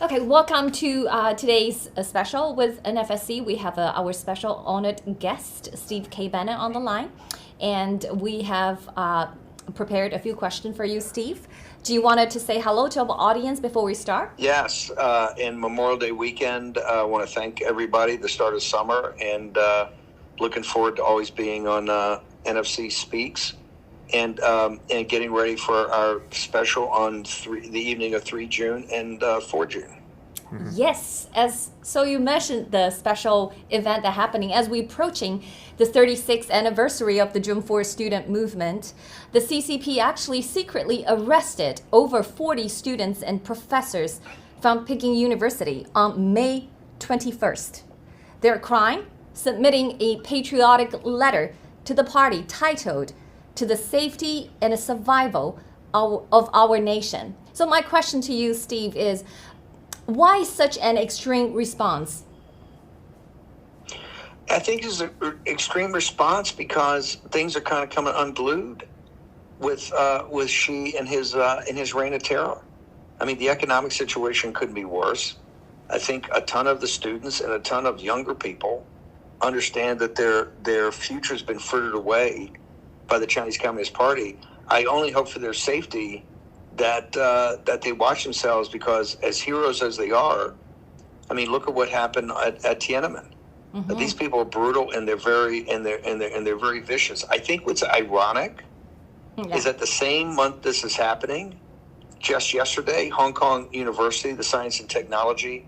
Okay, welcome to today's special with Nfsc. We have our special honored guest, Steve K. Bennett, on the line. And we have prepared a few questions for you, Steve. Do you want to say hello to our audience before we start? Yes, in Memorial Day weekend, I want to thank everybody, the start of summer, and looking forward to always being on NFC Speaks and getting ready for our special on the evening of 3 June and 4 June. Mm-hmm. Yes, so you mentioned the special event that's happening as we're approaching the 36th anniversary of the June 4th student movement. The CCP actually secretly arrested over 40 students and professors from Peking University on May 21st. Their crime? Submitting a patriotic letter to the party titled "To the Safety and Survival of Our Nation." So my question to you, Steve, is why such an extreme response? I think it's an extreme response because things are kind of coming unglued with Xi and his reign of terror. I mean, the economic situation couldn't be worse. I think a ton of the students and a ton of younger people understand that their future has been frittered away by the Chinese Communist Party. I only hope for their safety that they watch themselves, because as heroes as they are, I mean, look at what happened at Tiananmen. Mm-hmm. These people are brutal and they're very vicious. I think what's ironic is that the same month this is happening, just yesterday, Hong Kong University, the Science and Technology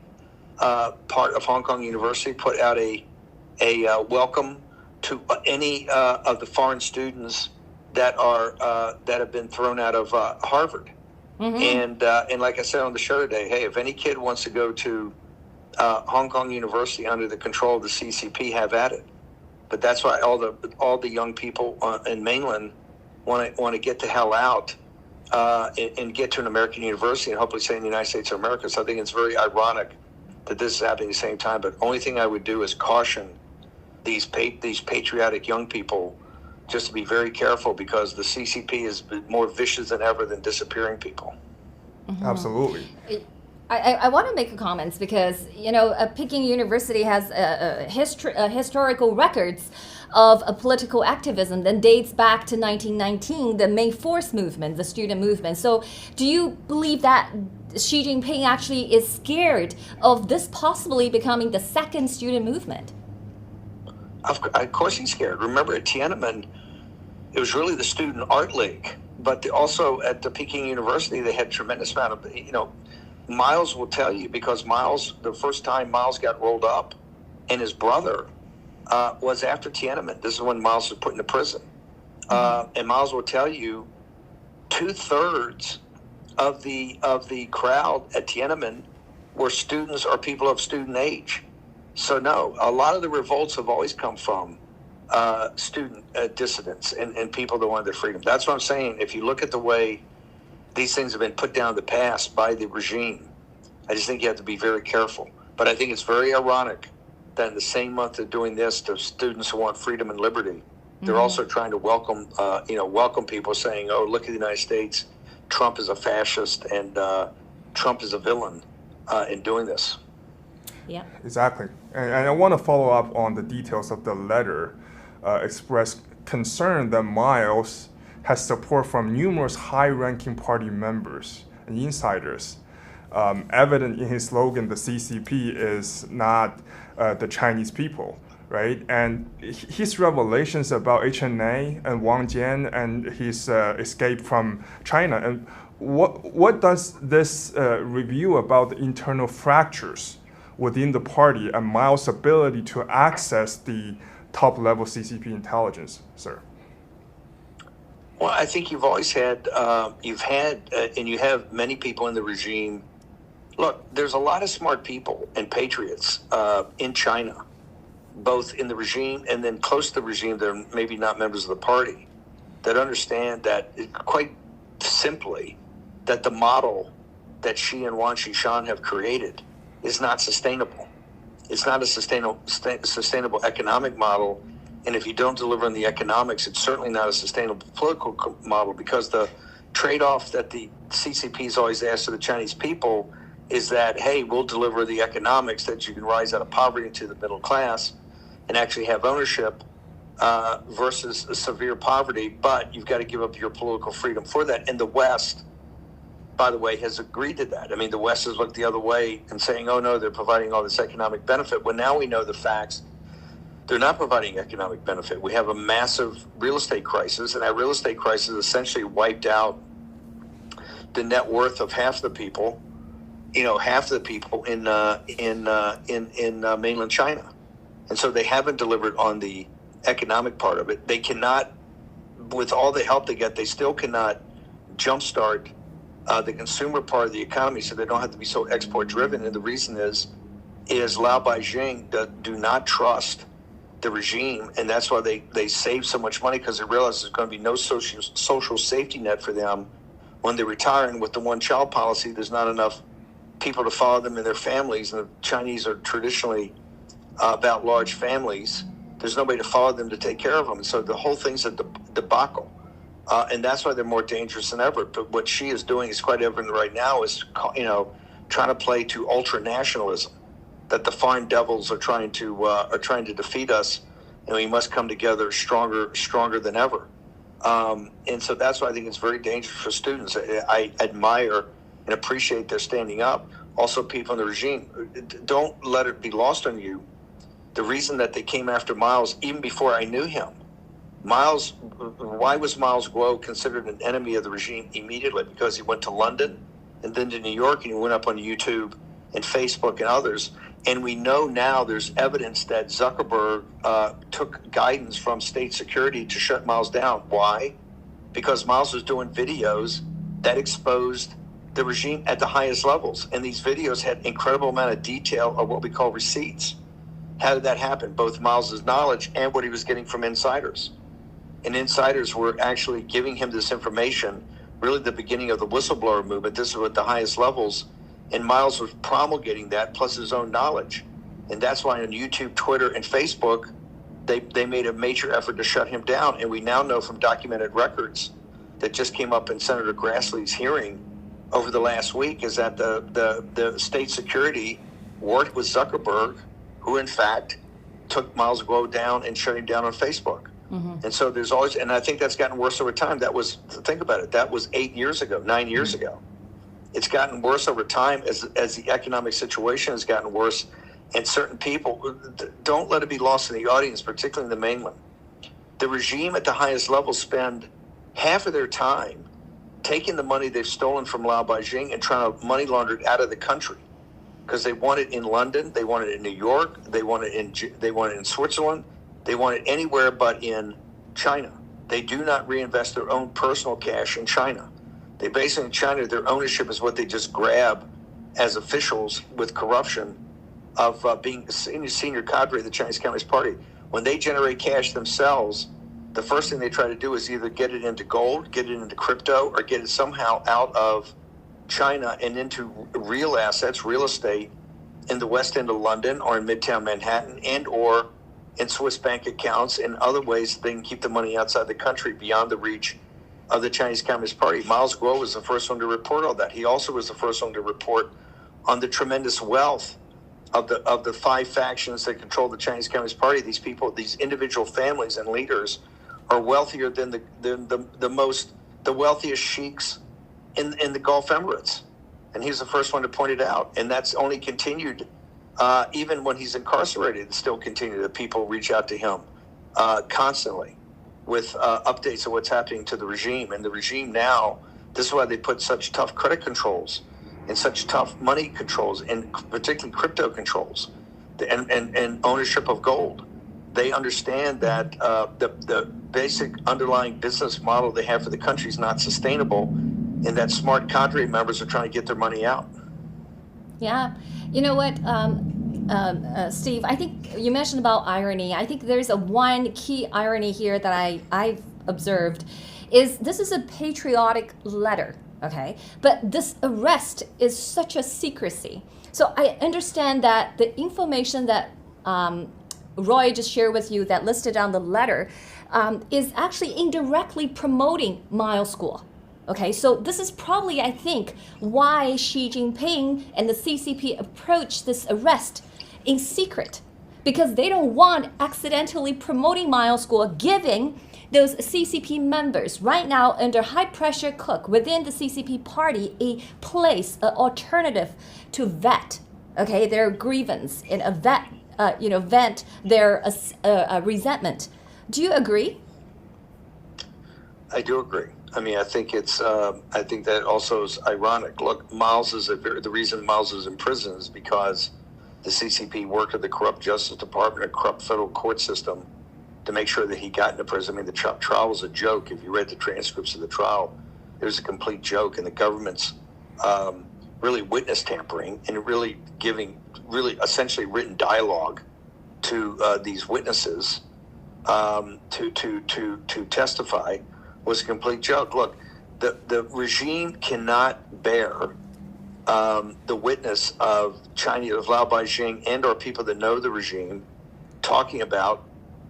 part of Hong Kong University, put out a welcome to any of the foreign students that have been thrown out of Harvard. Mm-hmm. And like I said on the show today, hey, if any kid wants to go to Hong Kong University under the control of the CCP, have at it. But that's why all the young people in mainland want to get the hell out and get to an American university and hopefully stay in the United States of America. So I think it's very ironic that this is happening at the same time. But the only thing I would do is caution these patriotic young people just to be very careful, because the CCP is more vicious than ever than disappearing people. Mm-hmm. Absolutely. I want to make comments because, Peking University has historical records of political activism that dates back to 1919, the May 4th movement, the student movement. So do you believe that Xi Jinping actually is scared of this possibly becoming the second student movement? Of course he's scared. Remember, at Tiananmen, it was really the Student Art League, but also at the Peking University, they had a tremendous amount of, Miles will tell you, because the first time Miles got rolled up and his brother was after Tiananmen. This is when Miles was put into prison. And Miles will tell you 2/3 of the crowd at Tiananmen were students or people of student age. So no, a lot of the revolts have always come from student dissidents and people that wanted their freedom. That's what I'm saying. If you look at the way these things have been put down in the past by the regime, I just think you have to be very careful. But I think it's very ironic that in the same month of doing this to students who want freedom and liberty, they're also trying to welcome people, saying, "Oh, look at the United States. Trump is a fascist and Trump is a villain in doing this." Yeah, exactly. And I want to follow up on the details of the letter. Expressed concern that Miles has support from numerous high-ranking party members and insiders. Evident in his slogan, the CCP is not the Chinese people, right? And his revelations about HNA and Wang Jian and his escape from China. And what does this review about the internal fractures within the party and Miles' ability to access the top-level CCP intelligence, sir? Well, I think you've always had, and you have many people in the regime. Look, there's a lot of smart people and patriots in China, both in the regime and then close to the regime that are maybe not members of the party, that understand that, quite simply, that the model that Xi and Wang Qishan have created is not sustainable. It's not a sustainable economic model, and if you don't deliver on the economics, it's certainly not a sustainable political model, because the trade-off that the CCP has always asked of the Chinese people is that, hey, we'll deliver the economics that you can rise out of poverty into the middle class and actually have ownership versus severe poverty, but you've got to give up your political freedom for that. And the West, by the way, has agreed to that. I mean, the West has looked the other way and saying, oh, no, they're providing all this economic benefit. Well, now we know the facts. They're not providing economic benefit. We have a massive real estate crisis, and that real estate crisis essentially wiped out the net worth of half the people, half the people in mainland China. And so they haven't delivered on the economic part of it. They cannot, with all the help they get, they still cannot jumpstart the consumer part of the economy, so they don't have to be so export driven. And the reason is Lao Beijing do not trust the regime, and that's why they save so much money, because they realize there's going to be no social safety net for them when they retire. And with the one-child policy, there's not enough people to follow them and their families, and the Chinese are traditionally about large families. There's nobody to follow them to take care of them, and so the whole thing's a debacle. And that's why they're more dangerous than ever. But what she is doing is quite evident right now is, trying to play to ultra-nationalism, that the foreign devils are trying to defeat us, and we must come together stronger than ever. And so that's why I think it's very dangerous for students. I admire and appreciate their standing up. Also, people in the regime, don't let it be lost on you. The reason that they came after Miles, even before I knew him, why was Miles Guo considered an enemy of the regime immediately? Because he went to London and then to New York, and he went up on YouTube and Facebook and others. And we know now there's evidence that Zuckerberg took guidance from state security to shut Miles down. Why? Because Miles was doing videos that exposed the regime at the highest levels. And these videos had incredible amount of detail of what we call receipts. How did that happen? Both Miles's knowledge and what he was getting from insiders. And insiders were actually giving him this information, really the beginning of the whistleblower movement. This is at the highest levels. And Miles was promulgating that plus his own knowledge. And that's why on YouTube, Twitter, and Facebook, they made a major effort to shut him down. And we now know from documented records that just came up in Senator Grassley's hearing over the last week is that the state security worked with Zuckerberg, who in fact took Miles Guo down and shut him down on Facebook. Mm-hmm. And so there's always, and I think that's gotten worse over time. That was, think about it, that was 9 years ago. It's gotten worse over time as the economic situation has gotten worse. And certain people, don't let it be lost in the audience, particularly in the mainland. The regime at the highest level spend half of their time taking the money they've stolen from Lao Beijing and trying to money launder it out of the country. Because they want it in London, they want it in New York, they want it in Switzerland, they want it anywhere but in China. They do not reinvest their own personal cash in China. They basically, in China, their ownership is what they just grab as officials with corruption of being senior cadre of the Chinese Communist Party. When they generate cash themselves, the first thing they try to do is either get it into gold, get it into crypto, or get it somehow out of China and into real assets, real estate in the West End of London or in Midtown Manhattan, and or in Swiss bank accounts and other ways they can keep the money outside the country beyond the reach of the Chinese Communist Party. Miles Guo was the first one to report all that. He also was the first one to report on the tremendous wealth of the five factions that control the Chinese Communist Party. These people, these individual families and leaders, are wealthier than the wealthiest sheiks in the Gulf Emirates. And he's the first one to point it out. And that's only continued even when he's incarcerated. It's still continued that people reach out to him constantly with updates of what's happening to the regime. And the regime now, this is why they put such tough credit controls and such tough money controls, and particularly crypto controls and ownership of gold. They understand that the basic underlying business model they have for the country is not sustainable, and that smart cadre members are trying to get their money out. Yeah. You know what, Steve, I think you mentioned about irony. I think there's one key irony here that I've observed is this is a patriotic letter, okay? But this arrest is such a secrecy. So I understand that the information that Roy just shared with you that listed on the letter is actually indirectly promoting Miles Guo. Okay, so this is probably, I think, why Xi Jinping and the CCP approached this arrest in secret, because they don't want accidentally promoting Miles Guo, giving those CCP members right now under high pressure cook within the CCP party a place, an alternative to vet, okay, their grievance and vent their resentment. Do you agree? I do agree. I mean, I think I think that also is ironic. Look, the reason Miles is in prison is because the CCP worked with the corrupt Justice Department and corrupt federal court system to make sure that he got into prison. I mean, the trial was a joke. If you read the transcripts of the trial, it was a complete joke, and the government's really witness tampering and really essentially written dialogue to these witnesses to testify was a complete joke. Look, the regime cannot bear the witness of Chinese, of Lao Beijing and or people that know the regime talking about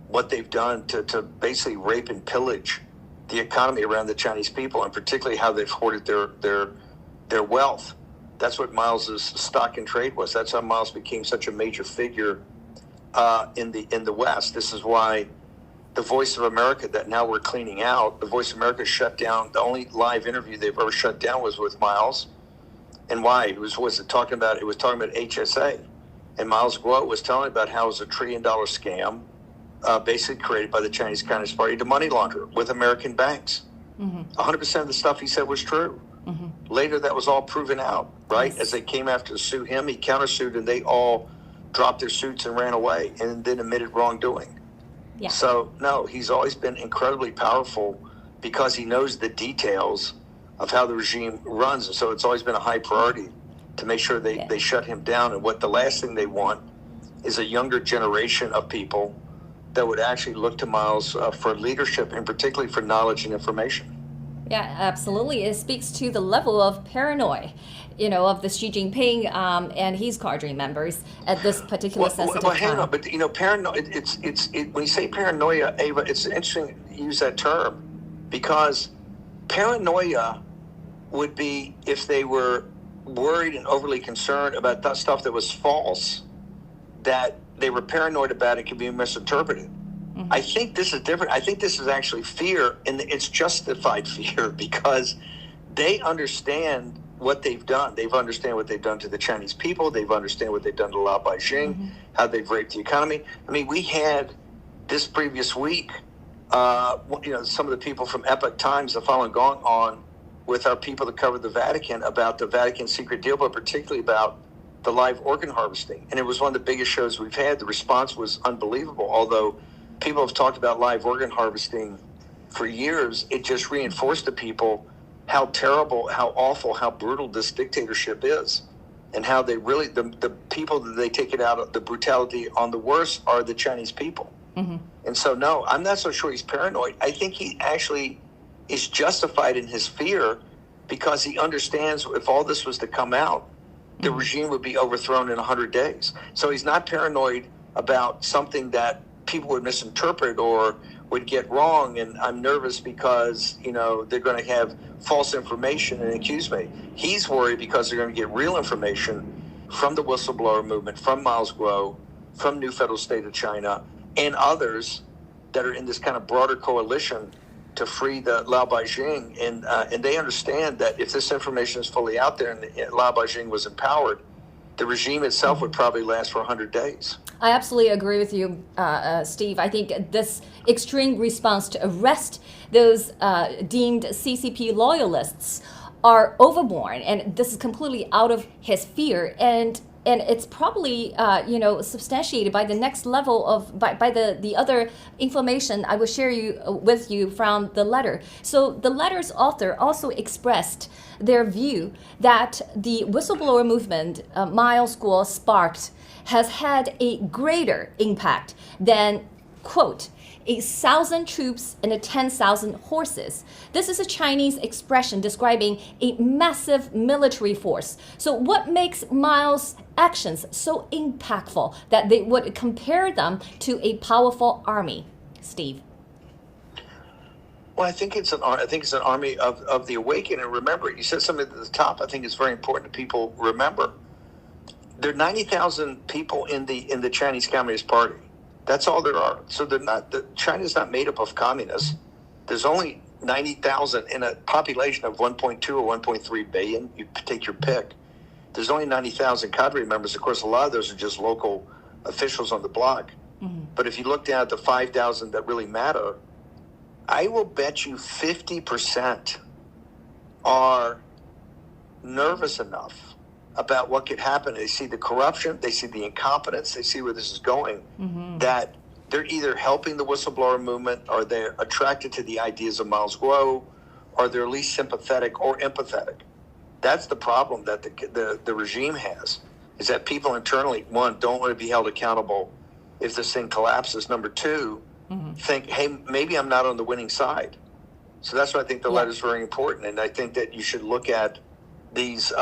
what they've done to basically rape and pillage the economy around the Chinese people, and particularly how they've hoarded their wealth. That's what Miles's stock and trade was. That's how Miles became such a major figure in the West. This is why the Voice of America that now we're cleaning out, the Voice of America shut down. The only live interview they've ever shut down was with Miles. And why? It was talking about HSA. And Miles Guo was telling about how it was a $1 trillion scam, basically created by the Chinese Communist Party to money launder with American banks. 100% of the stuff he said was true. Later, that was all proven out, right? Yes. As they came after to sue him, he countersued, and they all dropped their suits and ran away and then admitted wrongdoing. Yeah. So, no, he's always been incredibly powerful because he knows the details of how the regime runs. And so it's always been a high priority to make sure they shut him down. And what the last thing they want is a younger generation of people that would actually look to Miles for leadership, and particularly for knowledge and information. Yeah, absolutely. It speaks to the level of paranoia, of the Xi Jinping and his cadre members at this particular sensitive hang time. on, but paranoia. When you say paranoia, Ava, it's interesting to use that term, because paranoia would be if they were worried and overly concerned about that stuff that was false, that they were paranoid about it could be misinterpreted. I think this is different. I think this is actually fear, and it's justified fear, because they understand what they've done. They understand what they've done to the Chinese people. They understand what they've done to Lao Beijing, how they've raped the economy. I mean, we had this previous week, some of the people from Epoch Times, the following going on with our people that cover the Vatican about the Vatican secret deal, but particularly about the live organ harvesting. And it was one of the biggest shows we've had. The response was unbelievable. Although people have talked about live organ harvesting for years, it just reinforced to people how terrible, how awful, how brutal this dictatorship is, and how they really, the people that they take it out of, the brutality on the worst are the Chinese people. And so, no, I'm not so sure he's paranoid. I think he actually is justified in his fear, because he understands if all this was to come out, the regime would be overthrown in 100 days. So he's not paranoid about something that people would misinterpret or would get wrong, and I'm nervous because they're going to have false information and accuse me. He's worried because they're going to get real information from the whistleblower movement, from Miles Guo, from New Federal State of China, and others that are in this kind of broader coalition to free the Lao Beijing. And they understand that if this information is fully out there and Lao Beijing was empowered, the regime itself would probably last for 100 days. I absolutely agree with you, Steve. I think this extreme response to arrest those deemed CCP loyalists are overborne, and this is completely out of his fear, and it's probably substantiated by the next level of by the other information I will share with you from the letter. So the letter's author also expressed their view that the whistleblower movement Miles Guo sparked has had a greater impact than, quote, 1,000 troops and 10,000 horses. This is a Chinese expression describing a massive military force. So what makes Miles' actions so impactful that they would compare them to a powerful army? Steve? Well, Well, I think it's an army of the awakened. And remember, you said something at the top. I think it's very important that people remember. There are 90,000 people in the Chinese Communist Party. That's all there are. So China's not made up of communists. There's only 90,000 in a population of 1.2 or 1.3 billion. You take your pick. There's only 90,000 cadre members. Of course, a lot of those are just local officials on the block. Mm-hmm. But if you look down at the 5,000 that really matter, I will bet you 50% are nervous enough about what could happen. They see the corruption, they see the incompetence, they see where this is going, mm-hmm. that they're either helping the whistleblower movement, or they're attracted to the ideas of Miles Guo, or they're at least sympathetic or empathetic. That's the problem that the regime has, is that people internally, one, don't want to be held accountable if this thing collapses. Number two, mm-hmm. think, hey, maybe I'm not on the winning side. So that's why I think the letter is very important. And I think that you should look at these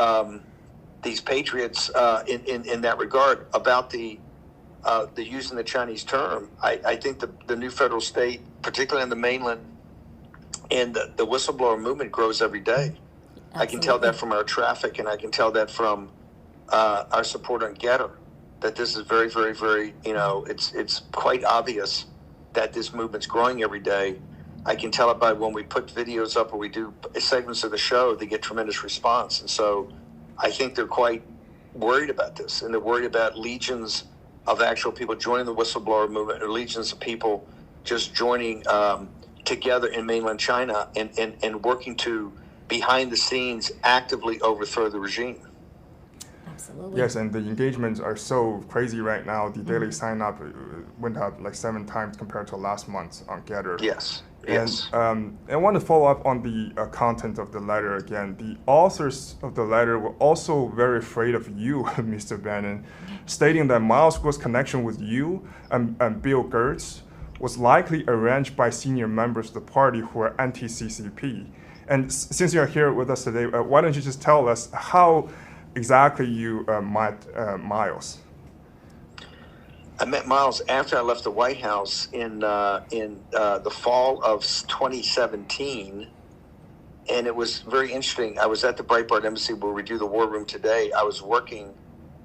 patriots in that regard about the using the Chinese term. I think the new federal state, particularly in the mainland, and the whistleblower movement grows every day. Absolutely. I can tell that from our traffic, and I can tell that from our support on Gettr, that this is very, very, very, it's quite obvious that this movement's growing every day. I can tell it by when we put videos up or we do segments of the show, they get tremendous response. And so I think they're quite worried about this, and they're worried about legions of actual people joining the whistleblower movement, or legions of people just joining together in mainland China and working to, behind the scenes, actively overthrow the regime. Absolutely. Yes, and the engagements are so crazy right now. The daily sign-up went up like 7 times compared to last month on Gettr. Yes. And yes. I want to follow up on the content of the letter again. The authors of the letter were also very afraid of you, Mr. Bannon, stating that Miles Guo's connection with you and Bill Gertz was likely arranged by senior members of the party who are anti-CCP. And since you're here with us today, why don't you just tell us how exactly you met Miles? I met Miles after I left the White House in the fall of 2017, and it was very interesting. I was at the Breitbart Embassy where we do the War Room today. I was working,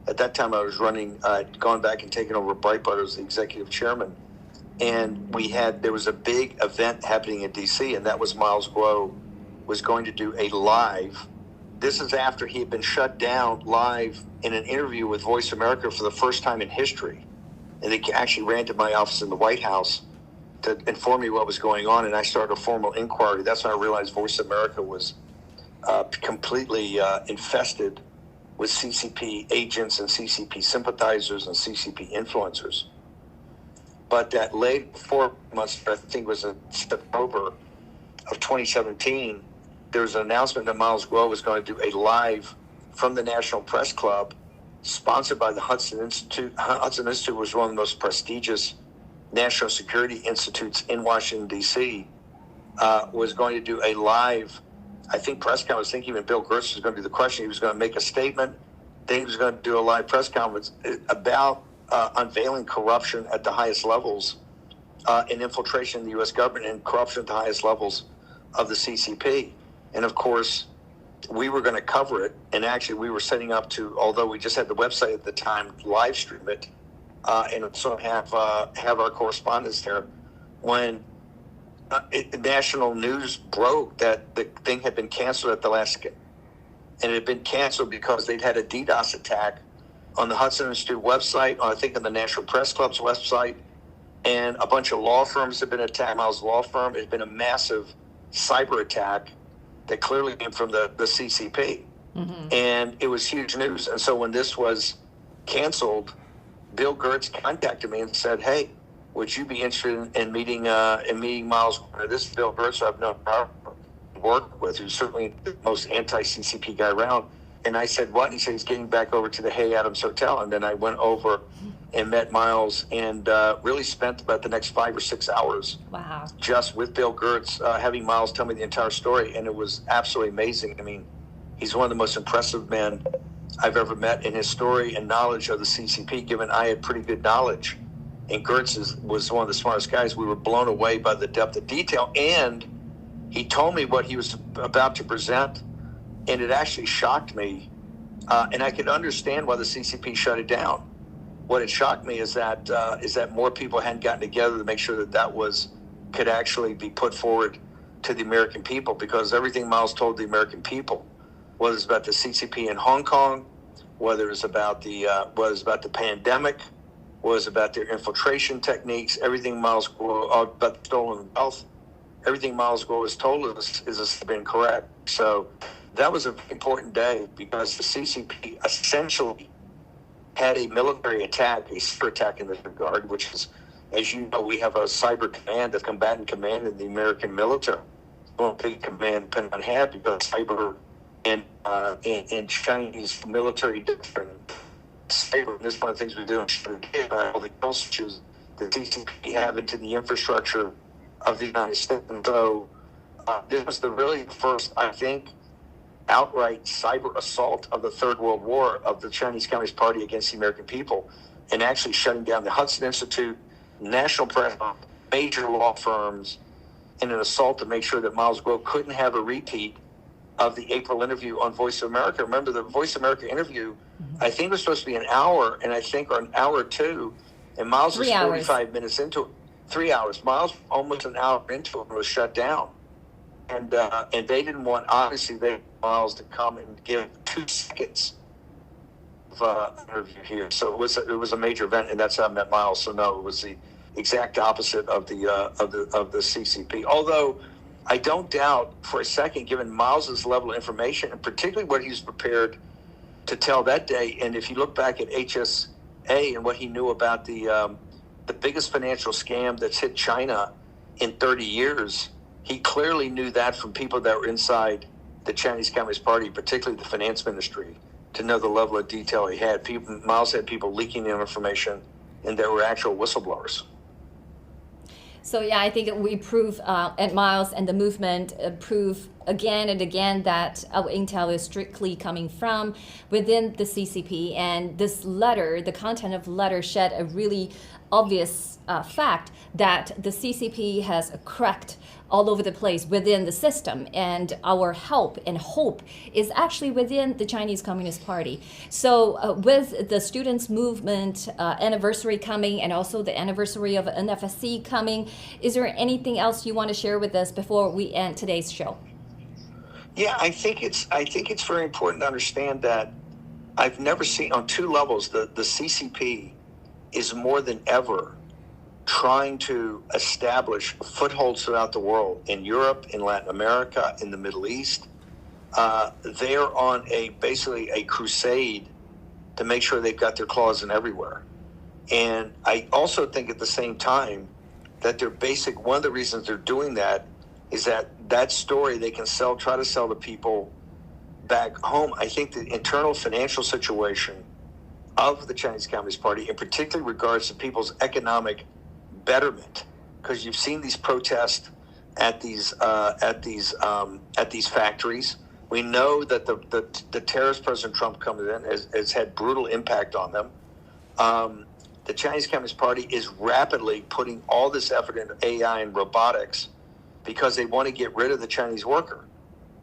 at that time I was running, gone back and taken over Breitbart as the executive chairman, and there was a big event happening in D.C., and that was Miles Guo was going to do a live. This is after he had been shut down live in an interview with Voice America for the first time in history. And they actually ran to my office in the White House to inform me what was going on, and I started a formal inquiry. That's when I realized Voice America was completely infested with CCP agents and CCP sympathizers and CCP influencers. But that late 4 months, I think it was in October of 2017, there was an announcement that Miles Guo was going to do a live from the National Press Club, sponsored by the Hudson Institute. Hudson Institute was one of the most prestigious national security institutes in Washington, D.C., was going to do a live, I think, press conference. I think even Bill Gertz was going to do the question. He was going to make a statement. Then he was going to do a live press conference about unveiling corruption at the highest levels and infiltration in the U.S. government and corruption at the highest levels of the CCP. And, of course, we were going to cover it, and actually we were setting up to, although we just had the website at the time, live stream it, and also have our correspondents there. When national news broke that the thing had been canceled at the last second, and it had been canceled because they'd had a DDoS attack on the Hudson Institute website, I think on the National Press Club's website, and a bunch of law firms had been attacked. Miles' law firm, it had been a massive cyber attack that clearly came from the CCP. Mm-hmm. And it was huge news. And so when this was canceled, Bill Gertz contacted me and said, hey, would you be interested in meeting Miles? This is Bill Gertz I've known work with, who's certainly the most anti-CCP guy around. And I said, what? And he said, he's getting back over to the Hay Adams Hotel. And then I went over and met Miles and really spent about the next 5 or 6 hours just with Bill Gertz, having Miles tell me the entire story. And it was absolutely amazing. I mean, he's one of the most impressive men I've ever met in his story and knowledge of the CCP, given I had pretty good knowledge. And Gertz was one of the smartest guys. We were blown away by the depth of detail and he told me what he was about to present, and it actually shocked me. And I could understand why the CCP shut it down. What had shocked me is that more people hadn't gotten together to make sure that could actually be put forward to the American people, because everything Miles told the American people, whether it's about the CCP in Hong Kong, whether it's about the pandemic, whether it's about their infiltration techniques, everything Miles about stolen wealth, everything Miles Gore has told us has been correct. So that was an important day, because the CCP essentially had a military attack, a cyber attack in this regard, which is, as you know, we have a cyber command, a combatant command in the American military. One big command depending on half, because cyber and Chinese military doctrine, cyber, this is one of the things we do about all the issues the CCP have into the infrastructure of the United States. And so this was the really first, I think, outright cyber assault of the Third World War of the Chinese Communist Party against the American people, and actually shutting down the Hudson Institute, National Press, major law firms, in an assault to make sure that Miles Grove couldn't have a repeat of the April interview on Voice of America. Remember, the Voice of America interview, I think it was supposed to be an hour, and I think or an hour or two, and Miles was 45 minutes into it. 3 hours. Miles almost an hour into it was shut down. And they didn't want, obviously, they wanted Miles to come and give 2 seconds of interview here. So it was a major event, and that's how I met Miles. So no, it was the exact opposite of the CCP. Although I don't doubt for a second, given Miles's level of information, and particularly what he was prepared to tell that day. And if you look back at HSA and what he knew about the biggest financial scam that's hit China in 30 years. He clearly knew that from people that were inside the Chinese Communist Party, particularly the finance ministry, to know the level of detail he had. Miles had people leaking him information, and there were actual whistleblowers. So yeah, I think we prove, and Miles and the movement prove again and again that our intel is strictly coming from within the CCP. And this letter, the content of the letter, shed a really obvious fact that the CCP has cracked all over the place within the system, and our help and hope is actually within the Chinese Communist Party. So with the students' movement anniversary coming, and also the anniversary of Nfsc coming, is there anything else you want to share with us before we end today's show? Yeah, I think it's very important to understand that I've never seen, on 2 levels, the CCP is more than ever trying to establish footholds throughout the world, in Europe, in Latin America, in the Middle East. They're on basically a crusade to make sure they've got their claws in everywhere. And I also think at the same time that one of the reasons they're doing that is that story they can try to sell to people back home. I think the internal financial situation of the Chinese Communist Party, in particular regards to people's economic betterment, because you've seen these protests at these factories. We know that the terrorist President Trump coming in has had brutal impact on them. The Chinese Communist Party is rapidly putting all this effort into AI and robotics because they want to get rid of the Chinese worker.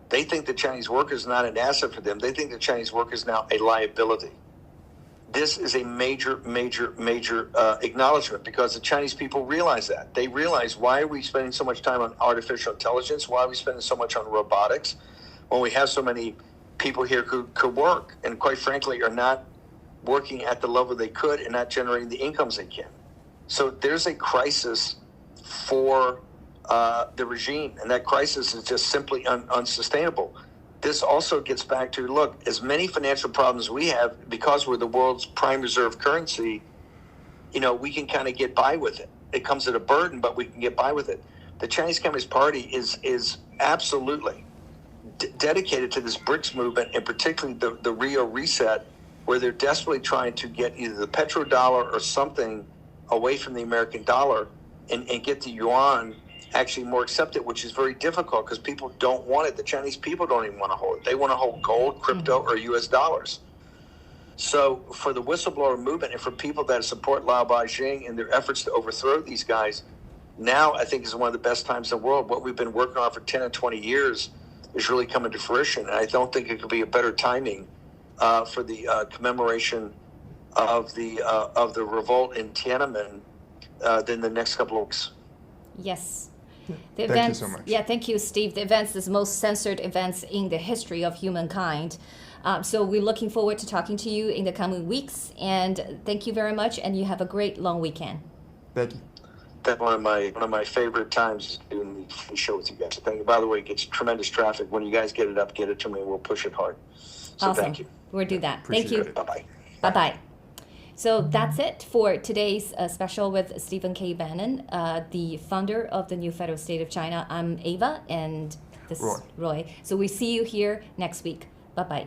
They think the Chinese worker is not an asset for them. They think the Chinese worker is now a liability. This is a major acknowledgement, because the Chinese people realize that. They realize, why are we spending so much time on artificial intelligence? Why are we spending so much on robotics when we have so many people here who could work and, quite frankly, are not working at the level they could and not generating the incomes they can? So there's a crisis for the regime, and that crisis is just simply unsustainable. This also gets back to, look, as many financial problems we have, because we're the world's prime reserve currency, we can kind of get by with it. It comes at a burden, but we can get by with it. The Chinese Communist Party is absolutely dedicated to this BRICS movement, and particularly the Rio reset, where they're desperately trying to get either the petrodollar or something away from the American dollar and get the yuan actually more accepted, which is very difficult because people don't want it. The Chinese people don't even want to hold it. They want to hold gold, crypto, or U.S. dollars. So for the whistleblower movement and for people that support Lao Baixing in their efforts to overthrow these guys, now I think is one of the best times in the world. What we've been working on for 10 and 20 years is really coming to fruition. And I don't think it could be a better timing for the commemoration of the revolt in Tiananmen than the next couple of weeks. Yes. Thank you so much. Yeah, thank you, Steve. The events is the most censored events in the history of humankind. So we're looking forward to talking to you in the coming weeks. And thank you very much. And you have a great long weekend. Thank you. That's one of my favorite times doing the show with you guys. Thank you. By the way, it gets tremendous traffic. When you guys get it up, get it to me. We'll push it hard. So Awesome. Thank you. We'll do that. Appreciate Thank you. it. Bye-bye. Bye-bye. So that's it for today's special with Stephen K. Bannon, the founder of the new federal state of China. I'm Ava, and this is Roy. So we see you here next week. Bye-bye.